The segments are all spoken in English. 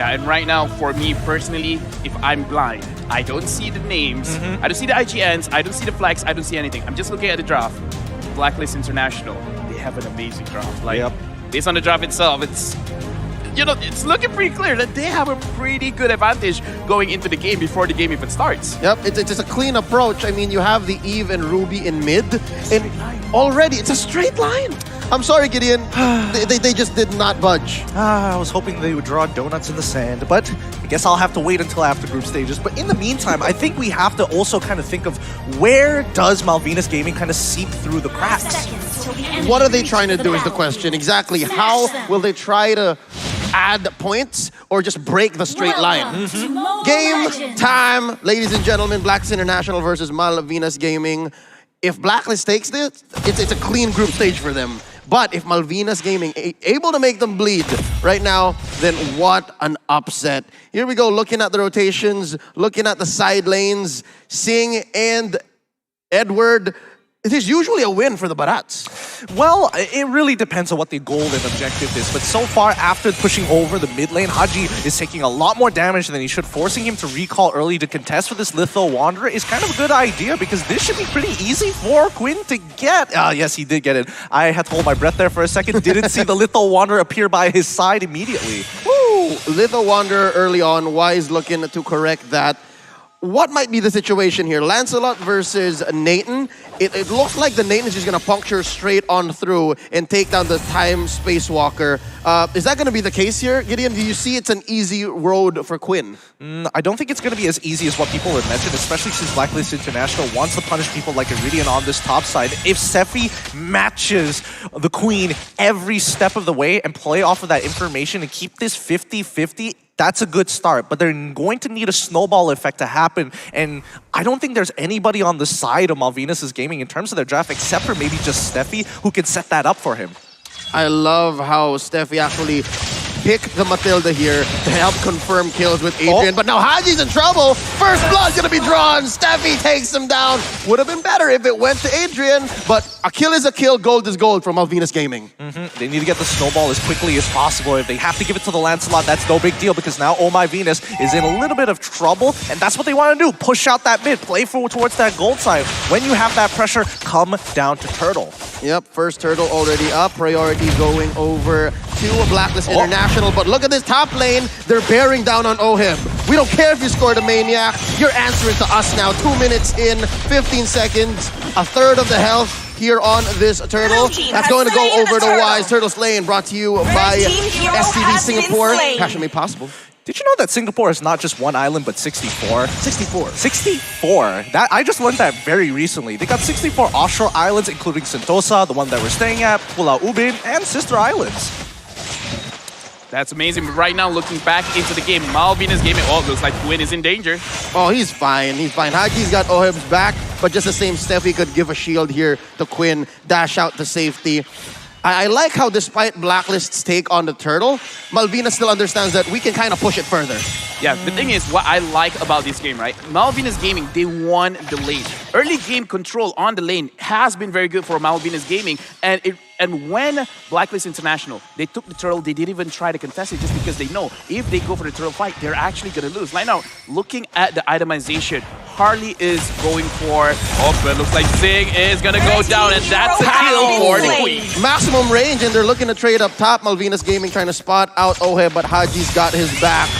And right now, for me personally, if I'm blind, I don't see the names, I don't see the IGNs, I don't see the flags, I don't see anything. I'm just looking at the draft. Blacklist International, they have an amazing draft. Like, based on the draft itself, it's, you know, it's looking pretty clear that they have a pretty good advantage going into the game before the game even starts. Yep, it's just a clean approach. I mean, you have the Eve and Ruby in mid, and already it's a straight line. I'm sorry, Gideon. they just did not budge. I was hoping they would draw donuts in the sand, but I guess I'll have to wait until after group stages. But in the meantime, I think we have to also kind of think of where does Malvinas Gaming kind of seep through the cracks? What are they trying to do is the question. Exactly. How will they try to add points or just break the straight line? Game time, ladies and gentlemen. Blacklist International versus Malvinas Gaming. If Blacklist takes this, it's a clean group stage for them. But if Malvinas Gaming able to make them bleed right now, then what an upset. Here we go, looking at the rotations, looking at the side lanes. Singh and Edward. It is usually a win for the Barats. Well, it really depends on what the goal and objective is. But so far, after pushing over the mid lane, Haji is taking a lot more damage than he should. Forcing him to recall early to contest with this Litho Wanderer is kind of a good idea because this should be pretty easy for Quinn to get. Yes, he did get it. I had to hold my breath there for a second. Didn't see the Litho Wanderer appear by his side immediately. Woo! Litho Wanderer early on. Wise looking to correct that. What might be the situation here? Lancelot versus Nathan. It looks like the Nathan is just going to puncture straight on through and take down the Time Space Walker. Is that going to be the case here? Gideon, do you see it's an easy road for Quinn? I don't think it's going to be as easy as what people have mentioned, especially since Blacklist International wants to punish people like Iridian on this top side. If Sephi matches the Queen every step of the way and play off of that information and keep this 50-50, that's a good start, but they're going to need a snowball effect to happen, and I don't think there's anybody on the side of Malvinas' gaming in terms of their draft except for maybe just Steffi who can set that up for him. I love how Steffi actually picked the Matilda here to help confirm kills with Adrian, but now Haji's in trouble. First blood's gonna be drawn. Steffi takes him down. Would have been better if it went to Adrian, but a kill is a kill, gold is gold from Malvinas Gaming. They need to get the snowball as quickly as possible. If they have to give it to the Lancelot, that's no big deal because now Oh My Venus is in a little bit of trouble, and that's what they want to do. Push out that mid, play towards that gold side. When you have that pressure, come down to Turtle. Yep, first Turtle already up. Priority going over to Blacklist International, but look at this top lane. They're bearing down on Oheb. We don't care if you scored a Maniac. You're answering to us now. 2 minutes in, 15 seconds, a third of the health here on this Turtle. That's going to go over to Wise. Turtle Slaying brought to you by STV Singapore. Passion made possible. Did you know that Singapore is not just one island, but 64? 64. 64. That I just learned that very recently. They got 64 offshore islands, including Sentosa, the one that we're staying at, Pulau Ubin, and sister islands. That's amazing. But right now, looking back into the game, Malvinas Gaming, oh, looks like Quinn is in danger. Oh, he's fine. He's fine. Haji's got Oheb's back, but just the same Steffi could give a shield here to Quinn, dash out to safety. I like how despite Blacklist's take on the Turtle, Malvinas still understands that we can kind of push it further. Yeah, the thing is, what I like about this game, right? Malvinas Gaming, they won the lane. Early game control on the lane has been very good for Malvinas Gaming, and when Blacklist International, they took the Turtle, they didn't even try to contest it just because they know if they go for the Turtle fight, they're actually going to lose. Right now, looking at the itemization, Harley is going for, oh, but it looks like Zing is going to go down, and that's a kill for the Queen. Maximum range, and they're looking to trade up top. Malvinas Gaming trying to spot out Oheb, but Haji's got his back,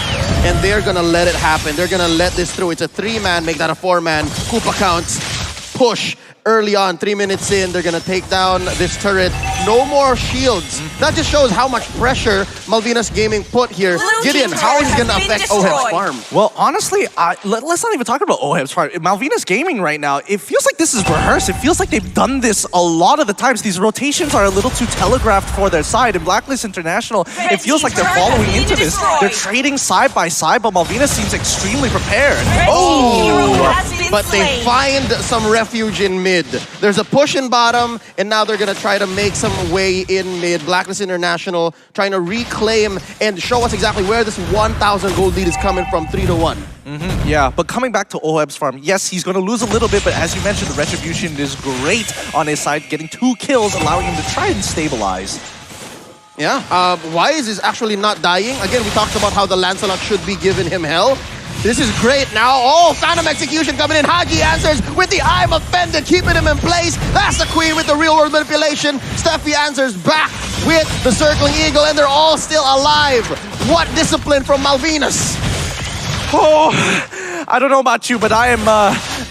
and they're going to let it happen. They're going to let this through. It's a 3-man, make that a 4-man. Koopa counts, push. Early on, 3 minutes in, they're gonna take down this turret. No more shields. That just shows how much pressure Malvinas Gaming put here. Gideon, how is it gonna affect Oheb's farm? Well, honestly, let's not even talk about Oheb's farm. Malvinas Gaming right now, it feels like this is rehearsed. It feels like they've done this a lot of the times. These rotations are a little too telegraphed for their side. In Blacklist International, it feels like they're following into this. They're trading side by side, but Malvinas seems extremely prepared. Oh! But they find some refuge in mid. There's a push in bottom, and now they're going to try to make some way in mid. Blacklist International trying to reclaim and show us exactly where this 1,000 gold lead is coming from, 3-1. Yeah, but coming back to Oheb's farm, yes, he's going to lose a little bit, but as you mentioned, the retribution is great on his side, getting 2 kills, allowing him to try and stabilize. Yeah, Wise is actually not dying. Again, we talked about how the Lancelot should be giving him hell. This is great now. Oh, Phantom Execution coming in. Haji answers with the I'm offended, keeping him in place. That's the Queen with the real world manipulation. Steffi answers back with the Circling Eagle, and they're all still alive. What discipline from Malvinas. Oh, I don't know about you, but I am,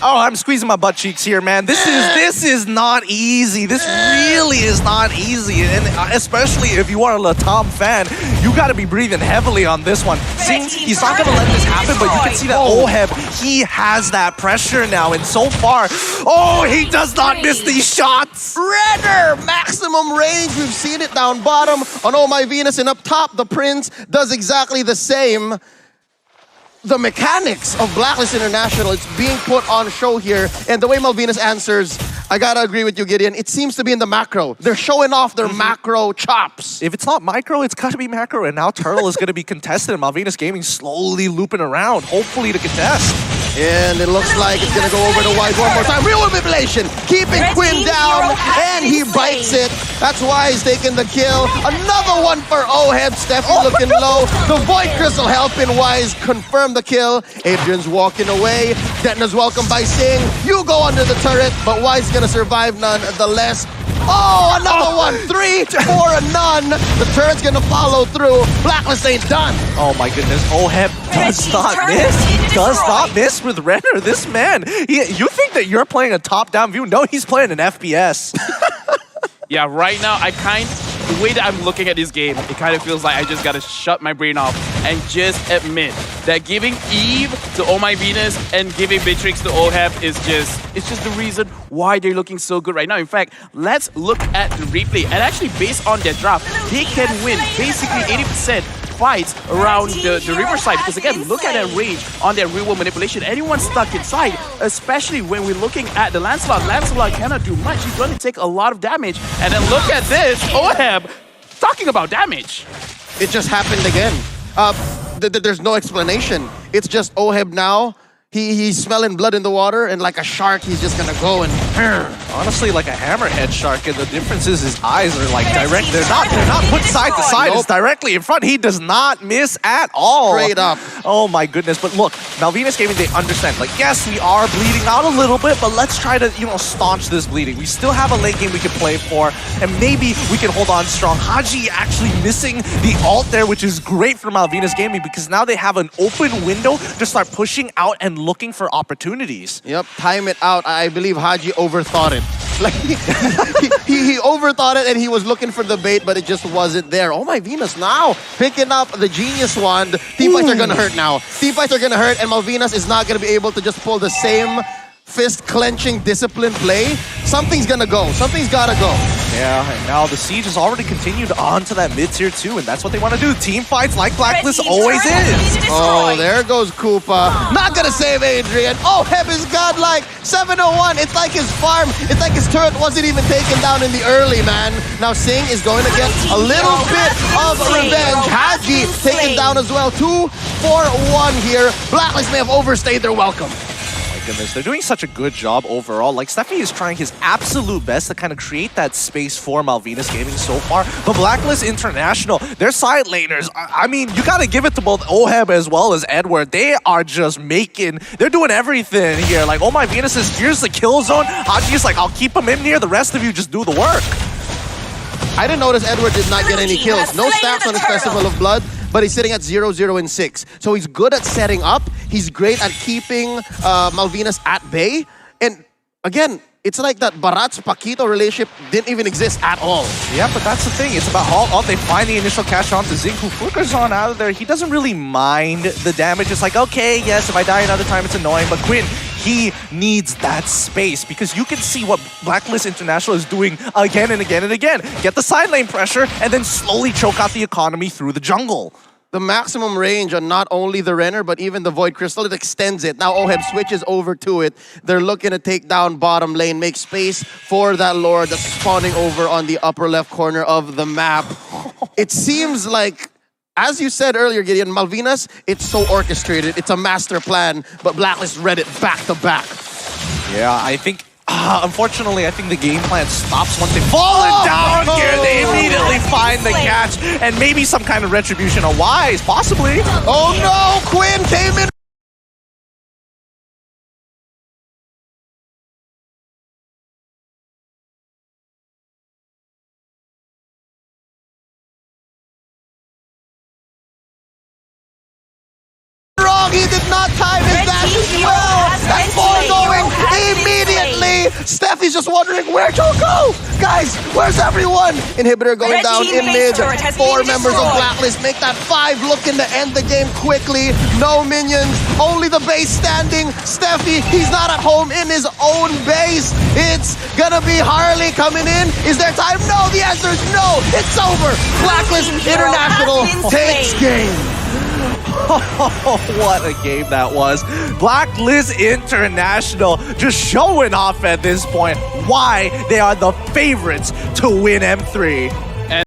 I'm squeezing my butt cheeks here, man. This is not easy. This really is not easy. And especially if you are a Latam fan, you gotta be breathing heavily on this one. Seeing he's not gonna let this happen, but you can see that Oheb, he has that pressure now. And so far, oh, he does not miss these shots. Redder, maximum range. We've seen it down bottom on Oh My Venus, and up top, the Prince does exactly the same. The mechanics of Blacklist International, it's being put on show here. And the way Malvinas answers, I gotta agree with you, Gideon. It seems to be in the macro. They're showing off their macro chops. If it's not micro, it's gotta be macro. And now Turtle is gonna be contested, and Malvinas Gaming slowly looping around, hopefully to contest. And it looks like it's gonna go over to Wise one more time. Real manipulation, keeping Quinn down, and he bites it. That's why he's taking the kill. Another one for Oheb. Steffi looking low. The Void Crystal helping Wise confirm the kill. Adrian's walking away. Detna's welcomed by Singh. You go under the turret, but Wise gonna survive nonetheless. Oh, another one. 3 for a none. The turret's gonna follow through. Blacklist ain't done. Oh my goodness, Oheb does not miss. He does not miss with Renner. This man, you think that you're playing a top-down view? No, he's playing an FPS. Yeah, right now, the way that I'm looking at this game, it kind of feels like I just gotta shut my brain off and just admit that giving Eve to Oh My Venus and giving Beatrix to Oheb it's just the reason why they're looking so good right now. In fact, let's look at the replay, and actually based on their draft, they can win basically 80% fights around the riverside, because again, look at that range on their real world manipulation. Anyone stuck inside, especially when we're looking at the Lancelot. Lancelot cannot do much. He's going to take a lot of damage. And then look at this, Oheb talking about damage. It just happened again. There's no explanation. It's just Oheb now. He's smelling blood in the water, and like a shark, he's just gonna go and... Honestly, like a hammerhead shark, and the difference is his eyes are like direct. They're not put side to side. Nope. It's directly in front. He does not miss at all. Straight up. Oh my goodness. But look, Malvinas Gaming, they understand. Like, yes, we are bleeding out a little bit, but let's try to, staunch this bleeding. We still have a late game we can play for, and maybe we can hold on strong. Haji actually missing the ult there, which is great for Malvinas Gaming, because now they have an open window to start pushing out and looking for opportunities. Yep, time it out. I believe Haji overthought it. Like he overthought it, and he was looking for the bait, but it just wasn't there. Oh My Venus now picking up the Genius Wand. Teamfights are gonna hurt now. Teamfights are gonna hurt, and Malvinas is not gonna be able to just pull the same fist-clenching discipline play. Something's gonna go. Something's gotta go. Yeah, and now the siege has already continued on to that mid-tier 2, and that's what they want to do. Team fights like Blacklist always is. Oh, there goes Koopa. Not gonna save Adrian. Oh, Heb is godlike. 701. It's like his farm. It's like his turret wasn't even taken down in the early, man. Now Singh is going to get a little bit of revenge. Haji taken down as well. 2 for 1 here. Blacklist may have overstayed their welcome. Goodness, they're doing such a good job overall. Like, Steffi is trying his absolute best to kind of create that space for Malvinas Gaming so far. But Blacklist International, their side laners, I mean, you got to give it to both Oheb as well as Edward. They are just they're doing everything here. Like, Oh My Venus says, here's the kill zone. Haji's like, I'll keep him in here. The rest of you just do the work. I didn't notice Edward did not get any kills. No stats on his Festival of Blood, but he's sitting at 0-0-6. So he's good at setting up. He's great at keeping Malvinas at bay. And again, it's like that Barats-Paquito relationship didn't even exist at all. Yeah, but that's the thing. It's about how they find the initial cash onto Zing, who flickers on out of there. He doesn't really mind the damage. It's like, okay, yes, if I die another time, it's annoying. But Quinn, he needs that space, because you can see what Blacklist International is doing again and again and again. Get the side lane pressure and then slowly choke out the economy through the jungle. The maximum range on not only the Renner, but even the Void Crystal, it extends it. Now Oheb switches over to it. They're looking to take down bottom lane, make space for that Lord that's spawning over on the upper left corner of the map. It seems like, as you said earlier, Gideon, Malvinas, it's so orchestrated. It's a master plan, but Blacklist read it back to back. Yeah, I think Unfortunately, I think the game plan stops once they fallen down here. They immediately find the catch and maybe some kind of retribution or wise, possibly. Oh no, Quinn came in. Wrong, he did not time his dash as well. That's foregoing immediately. Steffi's just wondering where to go. Guys, where's everyone? Inhibitor going down in mid. 4 members of Blacklist make that 5, looking to end the game quickly. No minions, only the base standing. Steffi, he's not at home in his own base. It's gonna be Harley coming in. Is there time? No, the answer is no. It's over. Blacklist International takes game. What a game that was. Blacklist International just showing off at this point why they are the favorites to win M3.